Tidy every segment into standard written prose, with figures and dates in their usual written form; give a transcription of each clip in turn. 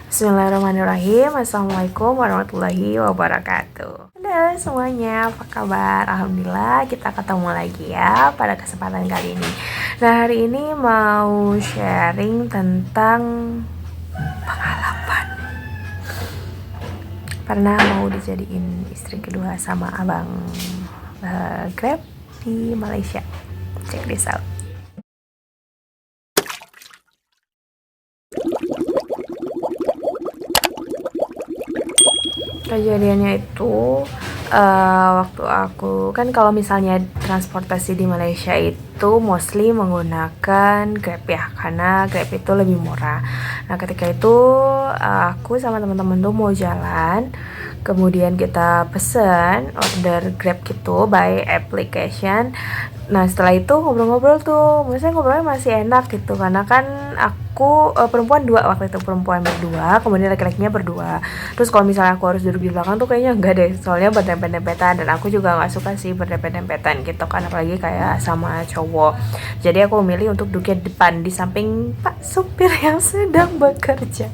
Bismillahirrahmanirrahim. Assalamualaikum warahmatullahi wabarakatuh. Halo semuanya, apa kabar? Alhamdulillah kita ketemu lagi ya pada kesempatan kali ini. Nah, hari ini mau sharing tentang pengalaman pernah mau dijadiin istri kedua sama abang Grab di Malaysia. Check this out. Kejadiannya itu waktu aku kan, kalau misalnya transportasi di Malaysia itu mostly menggunakan Grab ya, karena Grab itu lebih murah. Nah, ketika itu aku sama teman-teman tuh mau jalan, kemudian kita pesen order Grab gitu by application. Nah, setelah itu ngobrol-ngobrol tuh, maksudnya ngobrolnya masih enak gitu, karena kan aku perempuan dua, waktu itu perempuan berdua, kemudian laki-lakinya berdua. Terus kalau misalnya aku harus duduk di belakang tuh kayaknya enggak deh, soalnya berdempet-dempetan, dan aku juga nggak suka sih berdempet-dempetan gitu kan, apalagi kayak sama cowok. Jadi aku memilih untuk duduk di depan, di samping pak supir yang sedang bekerja.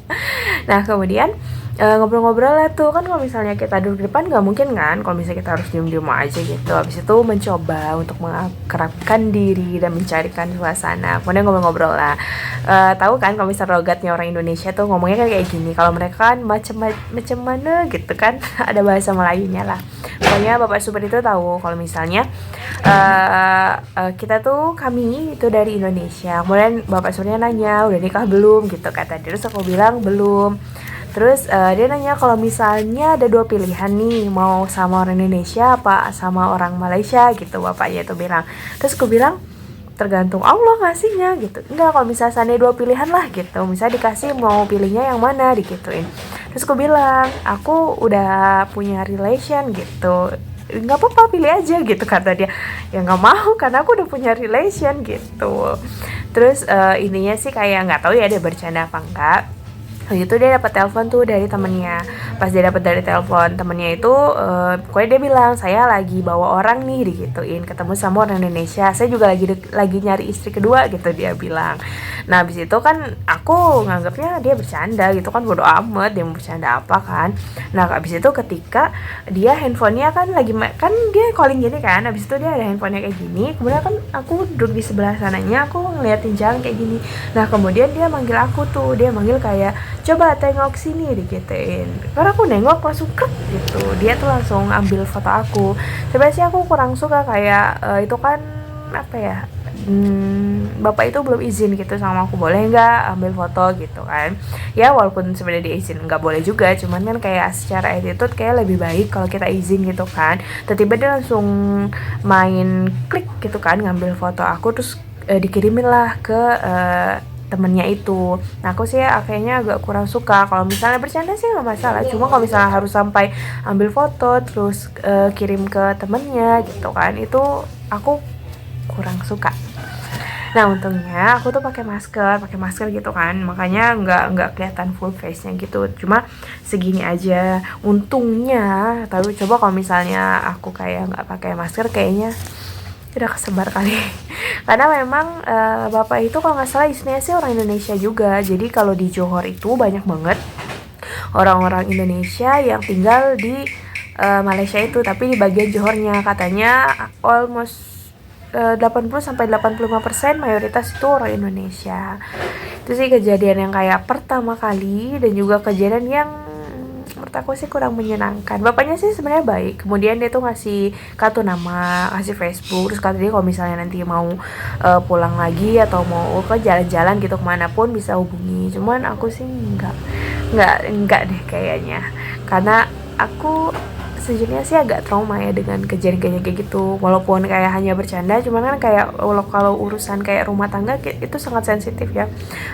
Nah, kemudian ngobrol-ngobrol lah tuh kan. Kalau misalnya kita duduk di depan nggak mungkin kan, kalau misalnya kita harus diem-diem aja gitu. Habis itu mencoba untuk mengakrabkan diri dan mencarikan suasana, kemudian ngobrol-ngobrol lah. Tahu kan kalau misalnya logatnya orang Indonesia tuh ngomongnya kan kayak gini, kalau mereka kan macam mana gitu kan. Ada bahasa Melayunya lah. Pokoknya bapak super itu tahu kalau misalnya kita tuh, kami itu dari Indonesia. Kemudian bapak surnya nanya udah nikah belum gitu kata dia. Terus aku bilang belum. Terus dia nanya kalau misalnya ada dua pilihan nih, mau sama orang Indonesia apa sama orang Malaysia gitu, bapaknya itu bilang. Terus aku bilang tergantung Allah ngasihnya gitu. Enggak, kalau misalnya sana dua pilihan lah gitu, misalnya dikasih mau pilihnya yang mana digituin. Terus aku bilang aku udah punya relation gitu, nggak apa-apa pilih aja gitu kata dia. Ya nggak mau karena aku udah punya relation gitu. Terus ininya sih kayak nggak tahu ya dia bercanda apa enggak. Waktu itu dia dapat telepon tuh dari temennya. Pas dia dapat dari telepon temennya itu, pokoknya dia bilang saya lagi bawa orang nih digituin, ketemu sama orang Indonesia. Saya juga lagi nyari istri kedua gitu dia bilang. Nah, habis itu kan aku nganggapnya dia bercanda gitu kan, bodo amat dia mau bercanda apa kan. Nah, habis itu ketika dia handphonenya kan lagi kan dia calling gini kan, habis itu dia ada handphonenya kayak gini. Kemudian kan aku duduk di sebelah sananya, aku ngeliatin jalan kayak gini. Nah, kemudian dia manggil aku tuh, dia manggil kayak coba tengok sini digituin. Karena aku nengok langsung krek gitu, dia tuh langsung ambil foto aku. Sebenarnya aku kurang suka kayak itu kan apa ya, bapak itu belum izin gitu sama aku, boleh nggak ambil foto gitu kan. Ya walaupun sebenarnya dia izin nggak boleh juga, cuman kan kayak secara attitude kayak lebih baik kalau kita izin gitu kan. Tiba-tiba dia langsung main klik gitu kan, ngambil foto aku, terus dikirimin lah ke temennya itu. Nah, aku sih kayaknya agak kurang suka. Kalau misalnya bercanda sih nggak masalah, cuma kalau misalnya harus sampai ambil foto terus kirim ke temennya gitu kan, itu aku kurang suka. Nah, untungnya aku tuh pakai masker gitu kan, makanya nggak kelihatan full face nya gitu, cuma segini aja untungnya. Tapi coba kalau misalnya aku kayak nggak pakai masker, kayaknya udah kesebar kali. Karena memang bapak itu kalau nggak salah istrinya sih orang Indonesia juga. Jadi kalau di Johor itu banyak banget orang-orang Indonesia yang tinggal di Malaysia itu, tapi di bagian Johornya katanya almost 80-85% mayoritas itu orang Indonesia. Itu sih kejadian yang kayak pertama kali, dan juga kejadian yang menurut aku sih kurang menyenangkan. Bapaknya sih sebenarnya baik, kemudian dia tuh ngasih kartu nama, ngasih Facebook, terus kata dia kalau misalnya nanti mau pulang lagi atau mau ke jalan-jalan gitu kemanapun bisa hubungi. Cuman aku sih enggak deh kayaknya, karena aku sejujurnya sih agak trauma ya dengan kejadian-kejadian kayak gitu. Walaupun kayak hanya bercanda, cuman kan kayak kalau urusan kayak rumah tangga itu sangat sensitif ya.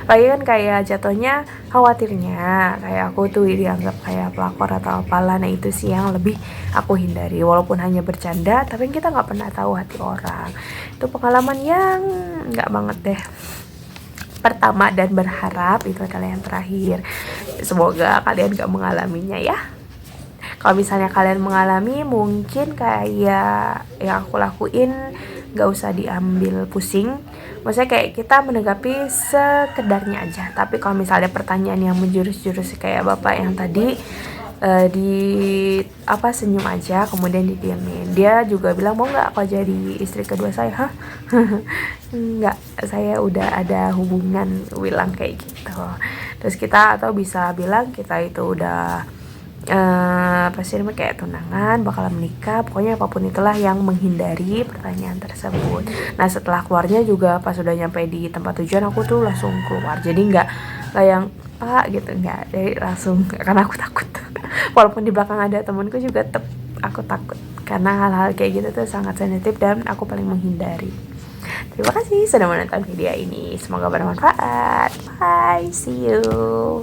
Lagi kan kayak jatuhnya khawatirnya kayak aku tuh dianggap kayak pelakor atau apalah. Nah, itu sih yang lebih aku hindari. Walaupun hanya bercanda, tapi kita nggak pernah tahu hati orang. Itu pengalaman yang nggak banget deh, pertama, dan berharap itu adalah yang terakhir. Semoga kalian gak mengalaminya ya. Kalau misalnya kalian mengalami, mungkin kayak yang aku lakuin, gak usah diambil pusing. maksudnya kayak kita menanggapi sekedarnya aja. Tapi kalau misalnya pertanyaan yang menjurus-jurus kayak bapak yang tadi, di apa, senyum aja kemudian didiamin. Dia juga bilang, mau nggak kau jadi istri kedua saya? Hah? Nggak, saya udah ada hubungan, bilang kayak gitu. Terus kita atau bisa bilang kita itu udah pasti kayak tunangan, bakalan menikah, pokoknya apapun itulah yang menghindari pertanyaan tersebut. Nah setelah keluarnya juga pas udah nyampe di tempat tujuan, aku tuh langsung keluar, jadi nggak yang pak gitu, nggak, jadi langsung, karena aku takut. Walaupun di belakang ada temenku juga tetap aku takut, karena hal-hal kayak gitu tuh sangat sensitif dan aku paling menghindari. Terima kasih sudah menonton video ini, semoga bermanfaat. Bye, see you.